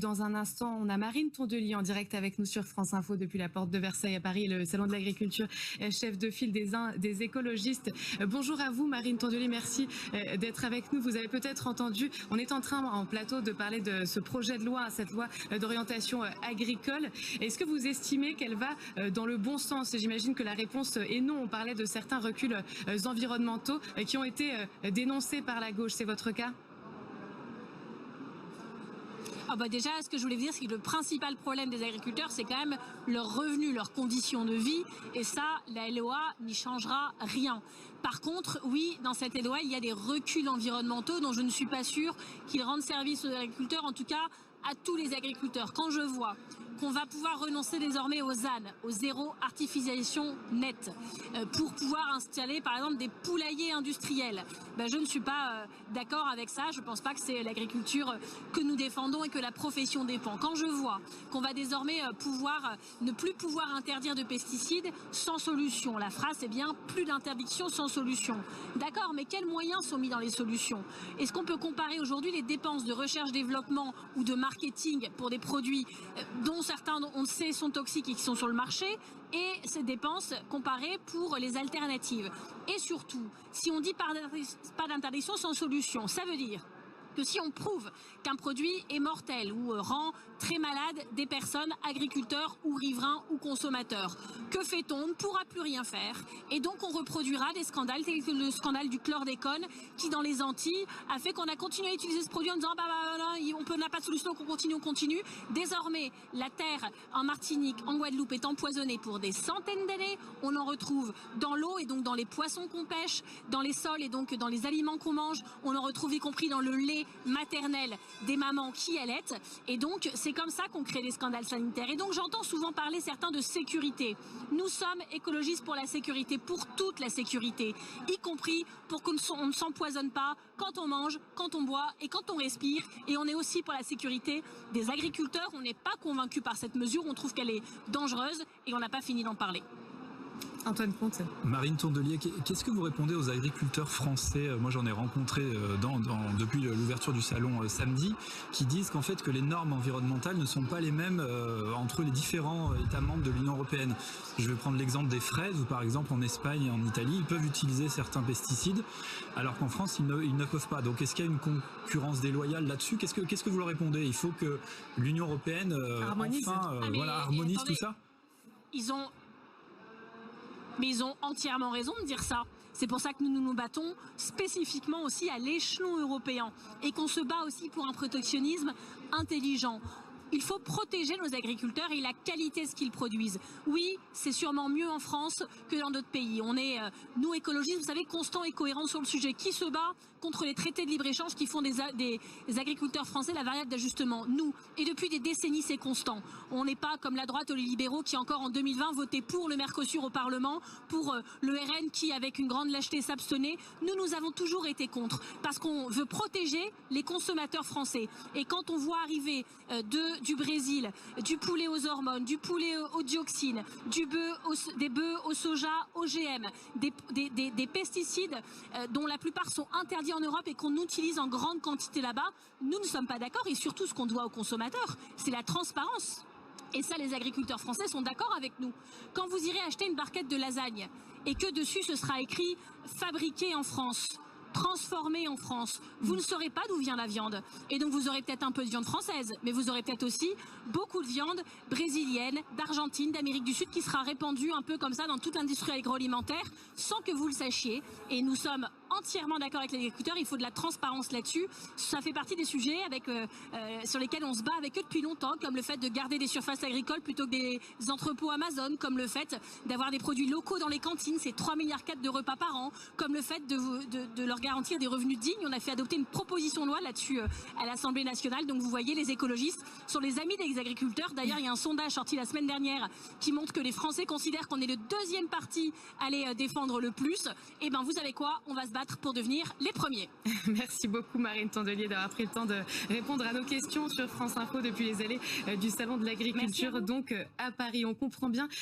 Dans un instant, on a Marine Tondelier en direct avec nous sur France Info depuis la porte de Versailles à Paris, le salon de l'agriculture, chef de file des écologistes. Bonjour à vous Marine Tondelier, merci d'être avec nous. Vous avez peut-être entendu, on est en train en plateau de parler de ce projet de loi, cette loi d'orientation agricole. Est-ce que vous estimez qu'elle va dans le bon sens? J'imagine que la réponse est non. On parlait de certains reculs environnementaux qui ont été dénoncés par la gauche. C'est votre cas? Déjà, ce que je voulais vous dire, c'est que le principal problème des agriculteurs, c'est quand même leurs revenus, leurs conditions de vie. Et ça, la LOA n'y changera rien. Par contre, oui, dans cette LOA, il y a des reculs environnementaux dont je ne suis pas sûre qu'ils rendent service aux agriculteurs, en tout cas à tous les agriculteurs. Quand je vois qu'on va pouvoir renoncer désormais aux ZAN, au zéro artificialisation nette, pour pouvoir installer par exemple des poulaillers industriels, je ne suis pas d'accord avec ça. Je ne pense pas que c'est l'agriculture que nous défendons et que la profession défend. Quand je vois qu'on va désormais ne plus pouvoir interdire de pesticides sans solution, la phrase c'est bien plus d'interdiction sans solution. D'accord, mais quels moyens sont mis dans les solutions? Est-ce qu'on peut comparer aujourd'hui les dépenses de recherche-développement ou de marketing pour des produits dont certains, on le sait, sont toxiques et qui sont sur le marché, et ces dépenses comparées pour les alternatives? Et surtout, si on dit pas d'interdiction sans solution, ça veut dire que si on prouve qu'un produit est mortel ou rend très malade des personnes, agriculteurs ou riverains ou consommateurs, que fait-on? On ne pourra plus rien faire. Et donc on reproduira des scandales tels que le scandale du chlordécone qui dans les Antilles a fait qu'on a continué à utiliser ce produit en disant on n'a pas de solution, qu'on continue. Désormais, la terre en Martinique, en Guadeloupe est empoisonnée pour des centaines d'années. On en retrouve dans l'eau et donc dans les poissons qu'on pêche, dans les sols et donc dans les aliments qu'on mange. On en retrouve y compris dans le lait maternelle des mamans qui allaitent, et donc c'est comme ça qu'on crée des scandales sanitaires. Et donc j'entends souvent parler certains de sécurité. Nous sommes écologistes pour la sécurité, pour toute la sécurité, y compris pour qu'on ne s'empoisonne pas quand on mange, quand on boit et quand on respire. Et on est aussi pour la sécurité des agriculteurs. On n'est pas convaincu par cette mesure, on trouve qu'elle est dangereuse et on n'a pas fini d'en parler. Antoine Comte. Marine Tondelier, qu'est-ce que vous répondez aux agriculteurs français? Moi j'en ai rencontré depuis l'ouverture du salon samedi, qui disent qu'en fait que les normes environnementales ne sont pas les mêmes entre les différents États membres de l'Union européenne. Je vais prendre l'exemple des fraises, où par exemple en Espagne et en Italie, ils peuvent utiliser certains pesticides, alors qu'en France ils ne peuvent pas. Donc est-ce qu'il y a une concurrence déloyale là-dessus? Qu'est-ce que vous leur répondez? Il faut que l'Union européenne harmonise tout ça? Mais ils ont entièrement raison de dire ça. C'est pour ça que nous nous battons spécifiquement aussi à l'échelon européen et qu'on se bat aussi pour un protectionnisme intelligent. Il faut protéger nos agriculteurs et la qualité de ce qu'ils produisent. Oui, c'est sûrement mieux en France que dans d'autres pays. On est, nous écologistes, vous savez, constants et cohérents sur le sujet. Qui se bat contre les traités de libre-échange qui font des agriculteurs français la variable d'ajustement? Nous. Et depuis des décennies, c'est constant. On n'est pas comme la droite ou les libéraux qui encore en 2020 votaient pour le Mercosur au Parlement, pour le RN qui, avec une grande lâcheté, s'abstenait. Nous avons toujours été contre parce qu'on veut protéger les consommateurs français. Et quand on voit arriver du Brésil, du poulet aux hormones, du poulet aux dioxines, des bœufs au soja, OGM, des pesticides dont la plupart sont interdits en Europe et qu'on utilise en grande quantité là-bas, nous ne sommes pas d'accord. Et surtout, ce qu'on doit aux consommateurs, c'est la transparence. Et ça, les agriculteurs français sont d'accord avec nous. Quand vous irez acheter une barquette de lasagne et que dessus ce sera écrit « fabriqué en France », transformé en France, vous ne saurez pas d'où vient la viande. Et donc vous aurez peut-être un peu de viande française, mais vous aurez peut-être aussi beaucoup de viande brésilienne, d'Argentine, d'Amérique du Sud qui sera répandue un peu comme ça dans toute l'industrie agroalimentaire sans que vous le sachiez. Et nous sommes entièrement d'accord avec les agriculteurs, il faut de la transparence là-dessus. Ça fait partie des sujets sur lesquels on se bat avec eux depuis longtemps, comme le fait de garder des surfaces agricoles plutôt que des entrepôts Amazon, comme le fait d'avoir des produits locaux dans les cantines, c'est 3,4 milliards de repas par an, comme le fait de leur garantir des revenus dignes. On a fait adopter une proposition de loi là-dessus à l'Assemblée nationale. Donc vous voyez, les écologistes sont les amis des agriculteurs. D'ailleurs, il y a un sondage sorti la semaine dernière qui montre que les Français considèrent qu'on est le deuxième parti à les défendre le plus. Et ben vous savez quoi, on va se battre pour devenir les premiers. Merci beaucoup Marine Tondelier d'avoir pris le temps de répondre à nos questions sur France Info depuis les allées du salon de l'agriculture donc à Paris. On comprend bien